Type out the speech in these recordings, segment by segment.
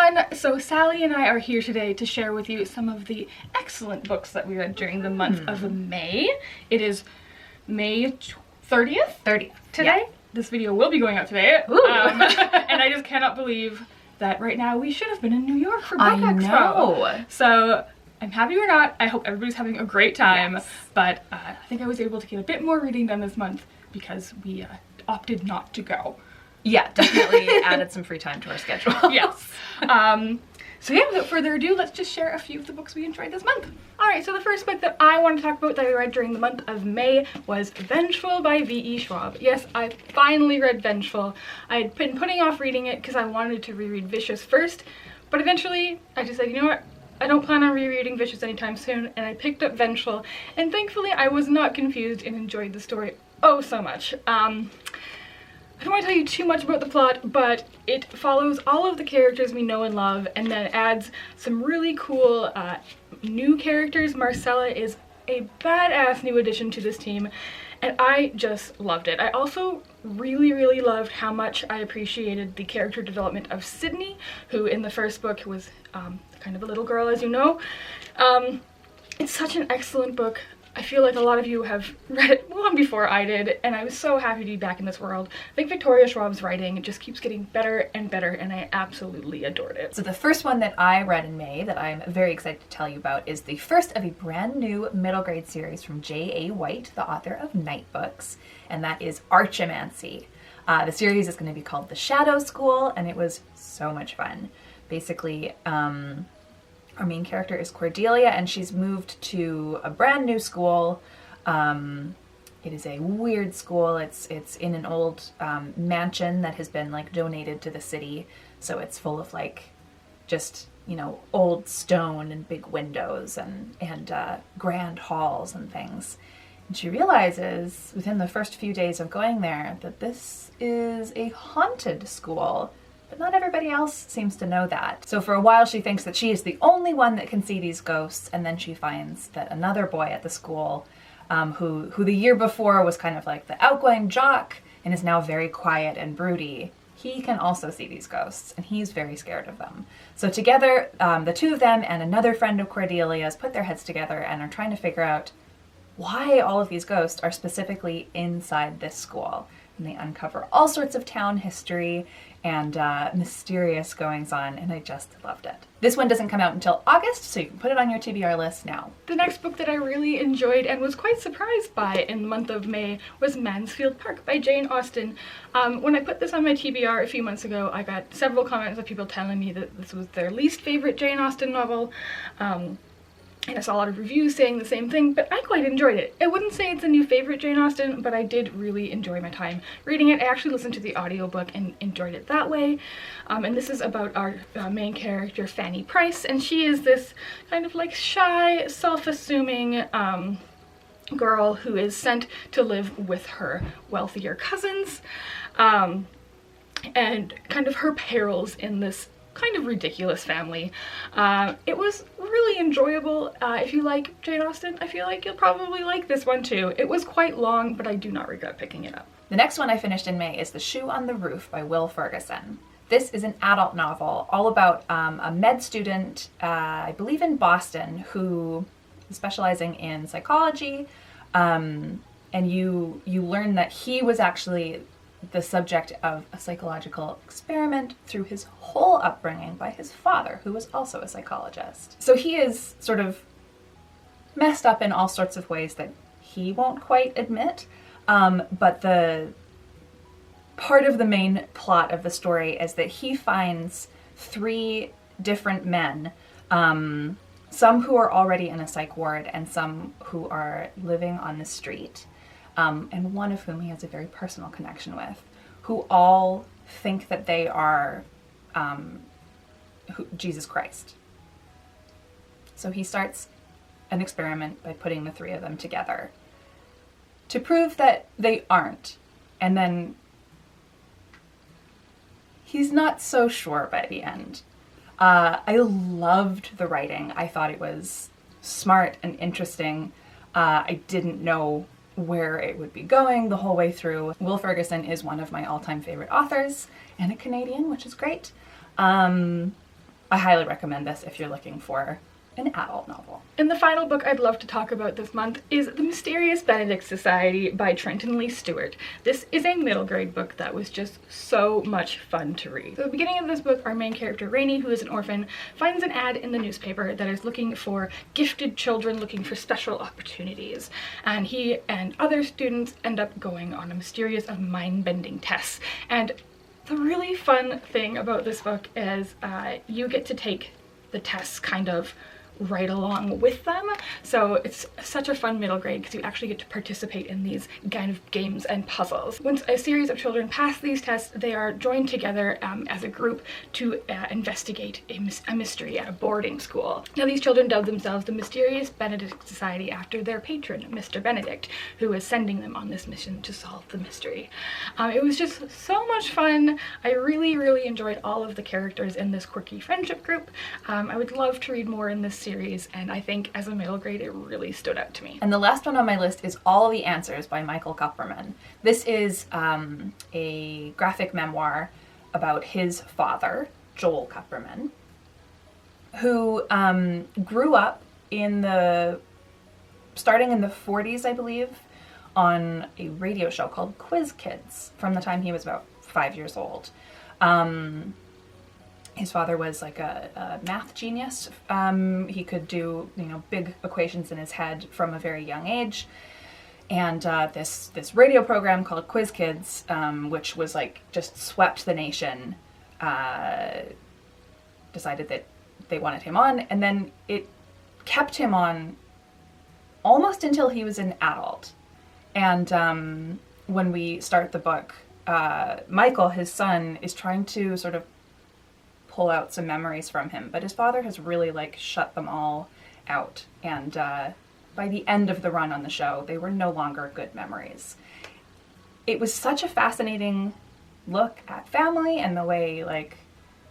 everyone! So Sally and I are here today to share with you some of the excellent books that we read during the month of May. It is May 30th? 30th today. Yeah. This video will be going out today. And I just cannot believe that right now we should have been in New York for Book Expo. Know. So I'm happy we're not. I hope everybody's having a great time. Yes. But I think I was able to get a bit more reading done this month because we opted not to go. Yeah, definitely added some free time to our schedule. Yes. So yeah, without further ado, let's just share a few of the books we enjoyed this month. Alright, so the first book that I want to talk about that I read during the month of May was Vengeful by V.E. Schwab. Yes, I finally read Vengeful. I had been putting off reading it because I wanted to reread Vicious first, but eventually I just said, you know what? I don't plan on rereading Vicious anytime soon, and I picked up Vengeful, and thankfully I was not confused and enjoyed the story oh so much. I don't want to tell you too much about the plot, but it follows all of the characters we know and love and then adds some really cool new characters. Marcella is a badass new addition to this team and I just loved it. I also really loved how much I appreciated the character development of Sydney, who in the first book was kind of a little girl, as you know. It's such an excellent book. I feel like a lot of you have read it long before I did, and I was so happy to be back in this world. I think Victoria Schwab's writing just keeps getting better and better, and I absolutely adored it. So the first one that I read in May that I'm very excited to tell you about is the first of a brand new middle grade series from J.A. White, the author of Night Books, and that is Archimancy. The series is going to be called The Shadow School, and it was so much fun. Basically, our main character is Cordelia, and she's moved to a brand new school. It is a weird school. It's in an old mansion that has been like donated to the city, so it's full of like just, you know, old stone and big windows and grand halls and things. And she realizes within the first few days of going there that this is a haunted school. But not everybody else seems to know that. So for a while she thinks that she is the only one that can see these ghosts, and then she finds that another boy at the school, who the year before was kind of like the outgoing jock and is now very quiet and broody, he can also see these ghosts, and he's very scared of them. So together, the two of them and another friend of Cordelia's put their heads together and are trying to figure out why all of these ghosts are specifically inside this school. And they uncover all sorts of town history and mysterious goings-on, and I just loved it. This one doesn't come out until August, so you can put it on your TBR list now. The next book that I really enjoyed and was quite surprised by in the month of May was Mansfield Park by Jane Austen. When I put this on my TBR a few months ago, I got several comments of people telling me that this was their least favorite Jane Austen novel. And I saw a lot of reviews saying the same thing, but I quite enjoyed it. I wouldn't say it's a new favorite Jane Austen, but I did really enjoy my time reading it. I actually listened to the audiobook and enjoyed it that way. And this is about our main character, Fanny Price, and she is this kind of like shy, self-assuming girl who is sent to live with her wealthier cousins, and kind of her perils in this kind of ridiculous family. It was really enjoyable. If you like Jane Austen, I feel like you'll probably like this one too. It was quite long, but I do not regret picking it up. The next one I finished in May is The Shoe on the Roof by Will Ferguson. This is an adult novel all about a med student, I believe in Boston, who is specializing in psychology, and you learn that he was actually the subject of a psychological experiment through his whole upbringing by his father, who was also a psychologist. So he is sort of messed up in all sorts of ways that he won't quite admit, but the part of the main plot of the story is that he finds 3 different men, some who are already in a psych ward and some who are living on the street, and one of whom he has a very personal connection with, who all think that they are Jesus Christ. So he starts an experiment by putting the 3 of them together to prove that they aren't, and then he's not so sure by the end. I loved the writing. I thought it was smart and interesting. I didn't know where it would be going the whole way through. Will Ferguson is one of my all-time favorite authors, and a Canadian, which is great. I highly recommend this if you're looking for an adult novel. And the final book I'd love to talk about this month is The Mysterious Benedict Society by Trenton Stewart. This is a middle grade book that was just so much fun to read. So at the beginning of this book, our main character, Rainey, who is an orphan, finds an ad in the newspaper that is looking for gifted children looking for special opportunities. And he and other students end up going on a mysterious of mind-bending tests. And the really fun thing about this book is you get to take the tests kind of right along with them. So it's such a fun middle grade because you actually get to participate in these kind of games and puzzles. Once a series of children pass these tests, they are joined together as a group to investigate a mystery at a boarding school. Now these children dub themselves the Mysterious Benedict Society after their patron, Mr. Benedict, who is sending them on this mission to solve the mystery. It was just so much fun. I really enjoyed all of the characters in this quirky friendship group. I would love to read more in this series, and I think as a middle grade it really stood out to me. And the last one on my list is All the Answers by Michael Kupperman. This is a graphic memoir about his father, Joel Kupperman, who grew up starting in the 40s, I believe, on a radio show called Quiz Kids from the time he was about 5 years old. His father was like a math genius. He could do, big equations in his head from a very young age. And this radio program called Quiz Kids, which was like just swept the nation, decided that they wanted him on, and then it kept him on almost until he was an adult. And when we start the book, Michael, his son, is trying to sort of pull out some memories from him, but his father has really shut them all out, and by the end of the run on the show they were no longer good memories. It was such a fascinating look at family and the way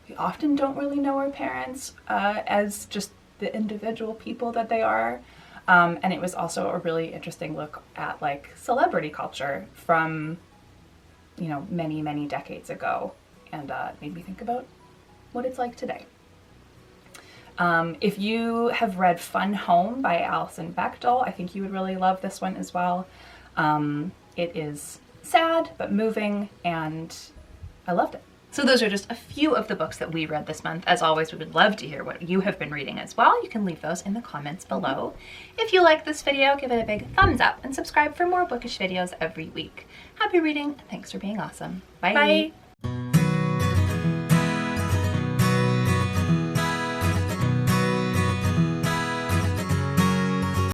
we often don't really know our parents as just the individual people that they are, and it was also a really interesting look at celebrity culture from many decades ago, and made me think about what it's like today. If you have read Fun Home by Alison Bechdel, I think you would really love this one as well. It is sad but moving, and I loved it. So those are just a few of the books that we read this month. As always, we would love to hear what you have been reading as well. You can leave those in the comments below. If you like this video, give it a big thumbs up and subscribe for more bookish videos every week. Happy reading, and thanks for being awesome. Bye. Bye.